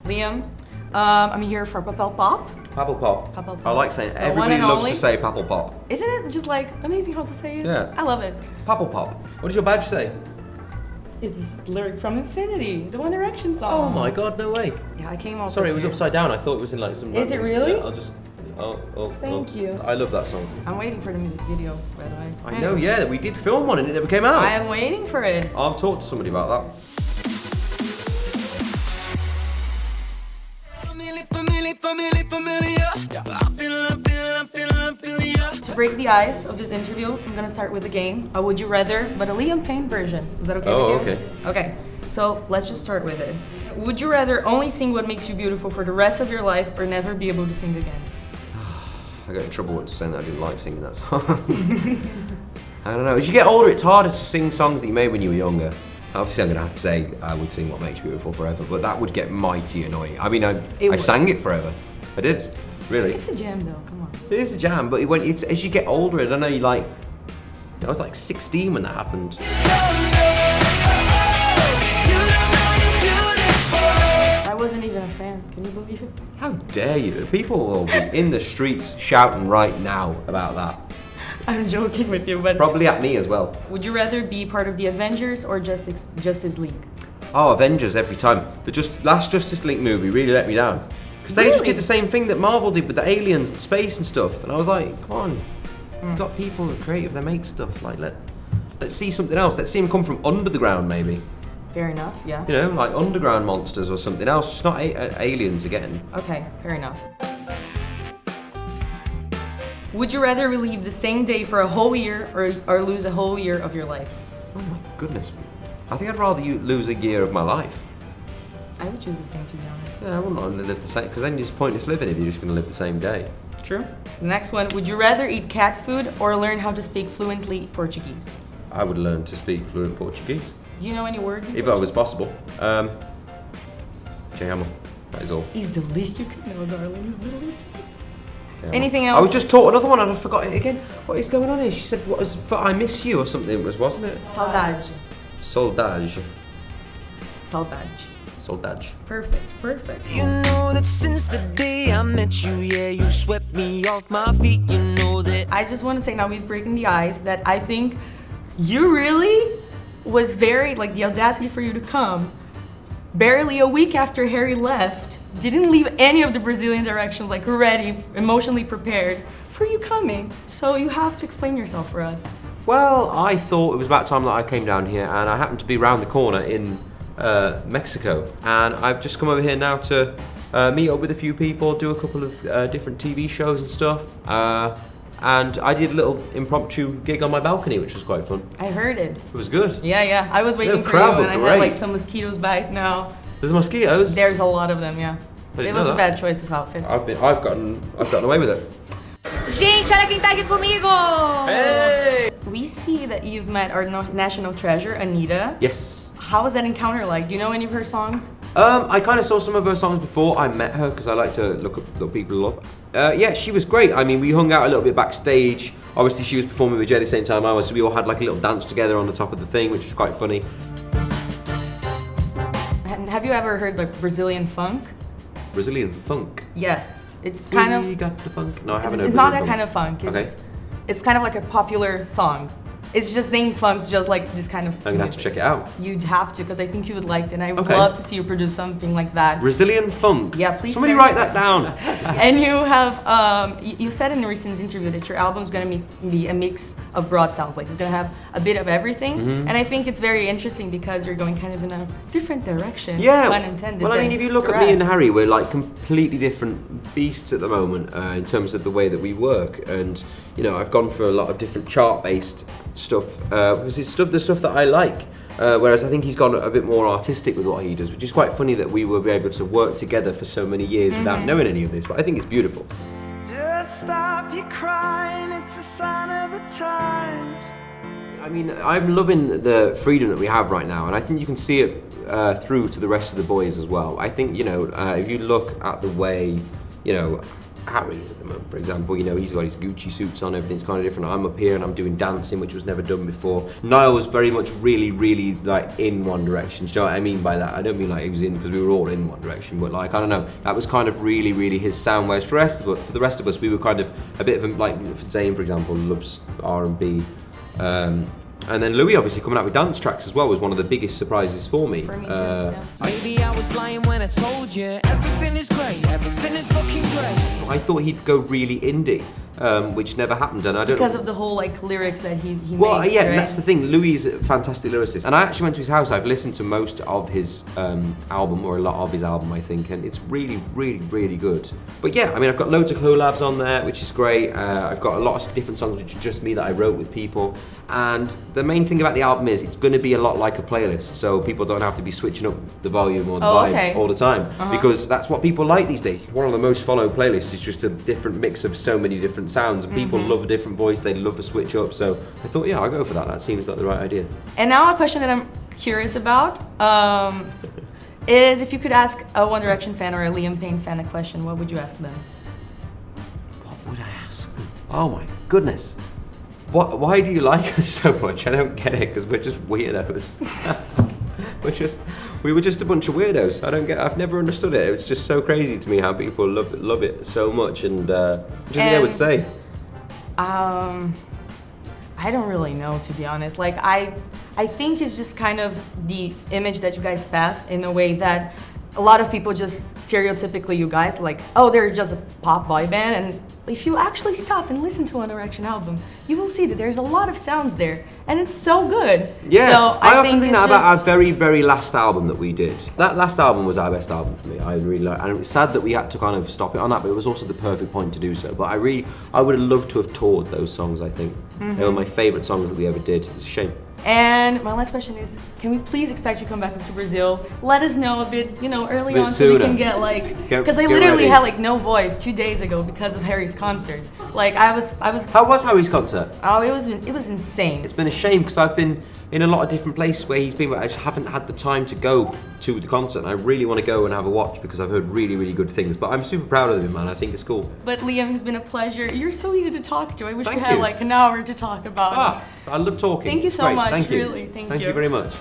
Liam, I'm here for Papelpop. Papelpop. Papelpop. I like saying it. The Everybody one and loves only. to say Papelpop. Isn't it just like amazing how to say it? Yeah. I love it. Papelpop. What does your badge say? It's lyric from Infinity, the One Direction Oh song. my god, no way. Yeah, I came out. Sorry, it was upside down. I thought it was in like some. Is it really? Yeah, I'll just. Thank you. I love that song. I'm waiting for the music video, by the way. I know, yeah, we did film one and it never came out. I am waiting for it. I'll talk to somebody about that. To break the ice of this interview, I'm gonna start with a game, a Would You Rather, but a Liam Payne version. Is that okay with you? Okay. Okay, so let's just start with it. Would you rather only sing what makes you beautiful for the rest of your life or never be able to sing again? I got in trouble once saying that I didn't like singing that song. I don't know. As you get older, it's harder to sing songs that you made when you were younger. Obviously, I'm going to have to say I would sing What Makes You Beautiful forever, but that would get mighty annoying. I mean, I would. sang it forever. I did, really. It's a jam though, come on. It is a jam, but as you get older, I don't know, I was like 16 when that happened. I wasn't even a fan, can you believe it? How dare you? People will be in the streets shouting right now about that. I'm joking with you, but... Probably at me as well. Would you rather be part of the Avengers or Justice League? Oh, Avengers every time. The last Justice League movie really let me down. Because they just did the same thing that Marvel did with the aliens and space and stuff. And I was like, come on. You've got people that are creative, they make stuff. Like, let's see something else. Let's see them come from under the ground, maybe. Fair enough, yeah. You know, like underground monsters or something else. Just not aliens again. Okay, fair enough. Would you rather relive the same day for a whole year or lose a whole year of your life? Oh my goodness. I think I'd rather you lose a year of my life. I would choose the same, to be honest. Yeah, I wouldn't want to live the same, because then it's pointless living if you're just going to live the same day. True. The next one, would you rather eat cat food or learn how to speak fluently Portuguese? I would learn to speak fluent Portuguese. Do you know any words? If that was possible. Te amo. That is all. Is the least you can know, darling. Is the least you can know. Te amo. Anything else? I was just taught another one and I forgot it again. What is going on here? She said, "What is for I miss you" or something, wasn't it? Saudade. Saudade. Saudade. Saudade. Perfect. You know that since the day I met you, yeah, you swept me off my feet. You know that. I just want to say now, with breaking the ice, that I think you really was very, like, the audacity for you to come barely a week after Harry left, didn't leave any of the Brazilian directions like ready, emotionally prepared for you coming. So you have to explain yourself for us. Well, I thought it was about time that I came down here, and I happened to be round the corner in Mexico, and I've just come over here now to meet up with a few people, do a couple of different TV shows and stuff, and I did a little impromptu gig on my balcony, which was quite fun. I heard it. It was good. Yeah. I was waiting The for crowd you, were and I had great. like some mosquitoes bite now. There's mosquitoes. There's a lot of them, yeah. I didn't It was know a that. bad choice of outfit. I've gotten away with it. Gente, olha quem tá aqui comigo! Hey! We see that you've met our national treasure, Anita. Yes. How was that encounter like? Do you know any of her songs? I kind of saw some of her songs before I met her because I like to look people up. Yeah, she was great. I mean, we hung out a little bit backstage. Obviously, she was performing with Jay at the same time I was, so we all had like a little dance together on the top of the thing, which was quite funny. And have you ever heard like Brazilian funk? Brazilian funk. Yes. It's kind We of... got the funk. No, I haven't heard It's not that Brazilian kind of funk. It's, Okay. it's kind of like a popular song. It's just named funk, just like this kind of... I'm gonna have to check it out. You'd have to, because I think you would like it, and I would Okay. love to see you produce something like that. Brazilian funk. Yeah, please Somebody search write it. that down. And you have, you said in a recent interview that your album is going to be a mix of broad sounds, like it's going to have a bit of everything. Mm-hmm. And I think it's very interesting because you're going kind of in a different direction, Yeah. pun intended. Well, I mean, than if you look the at me and rest. Harry, we're like completely different beasts at the moment in terms of the way that we work. And you know, I've gone for a lot of different chart-based stuff because it's the stuff that I like. Whereas I think he's gone a bit more artistic with what he does, which is quite funny that we will be able to work together for so many years without knowing any of this. But I think it's beautiful. Just stop your crying, it's a sign of the times. I mean, I'm loving the freedom that we have right now, and I think you can see it through to the rest of the boys as well. I think, you know, if you look at the way, you know, Harry is at the moment, for example. You know, he's got his Gucci suits on, everything's kind of different. I'm up here and I'm doing dancing, which was never done before. Niall was very much really like in one direction. Do you know what I mean by that? I don't mean like he was in, because we were all in one direction, but like, I don't know, that was kind of really his sound, whereas for the rest of us, we were kind of a bit of a, like, Zayn, for example, loves R&B. And then Louis obviously coming out with dance tracks as well was one of the biggest surprises for me. For me too, yeah. Maybe I was lying when I told you everything is great, everything is fucking great. I thought he'd go really indie, which never happened, and I don't Because of the whole like lyrics that he well, makes, yeah, right? and that's the thing. Louis is a fantastic lyricist, and I actually went to his house. I've listened to most of his album, or a lot of his album, I think, and it's really good. But yeah, I mean, I've got loads of collabs on there, which is great. I've got a lot of different songs which are just me that I wrote with people, and the main thing about the album is it's going to be a lot like a playlist, so people don't have to be switching up the volume or the vibe all the time, because that's what people like these days. One of the most followed playlists is just a different mix of so many different sounds. People love a different voice, they love a switch up, so I thought, yeah, I'll go for that. That seems like the right idea. And now a question that I'm curious about is if you could ask a One Direction fan or a Liam Payne fan a question, what would you ask them? What would I ask them? Oh my goodness. Why do you like us so much? I don't get it, because we're just weirdos. We were just a bunch of weirdos. I've never understood it. It's just so crazy to me how people love it so much, and what do you think I would say? I don't really know, to be honest. Like, I think it's just kind of the image that you guys pass, in a way that a lot of people just stereotypically, you guys, like, oh, they're just a pop boy band. And if you actually stop and listen to One Direction album, you will see that there's a lot of sounds there, and it's so good. Yeah, so I often think that about our very last album that we did. That last album was our best album for me. I really liked, and it was sad that we had to kind of stop it on that, but it was also the perfect point to do so. But I would have loved to have toured those songs, I think. They were my favourite songs that we ever did. It's a shame. And my last question is, can we please expect you to come back to Brazil? Let us know a bit, early Bit on, so we sooner. can get like, because I Get literally ready. had like no voice 2 days ago because of Harry's concert. Like I was. How was Harry's concert? Oh, it was insane. It's been a shame, because I've been in a lot of different places where he's been, but I just haven't had the time to go to the concert. And I really want to go and have a watch, because I've heard really good things. But I'm super proud of him, man. I think it's cool. But Liam, has been a pleasure. You're so easy to talk to. I wish Thank we had you. like an hour to talk about. I love talking. Thank you so Great, much, thank you. really. Thank Thank you. you very much.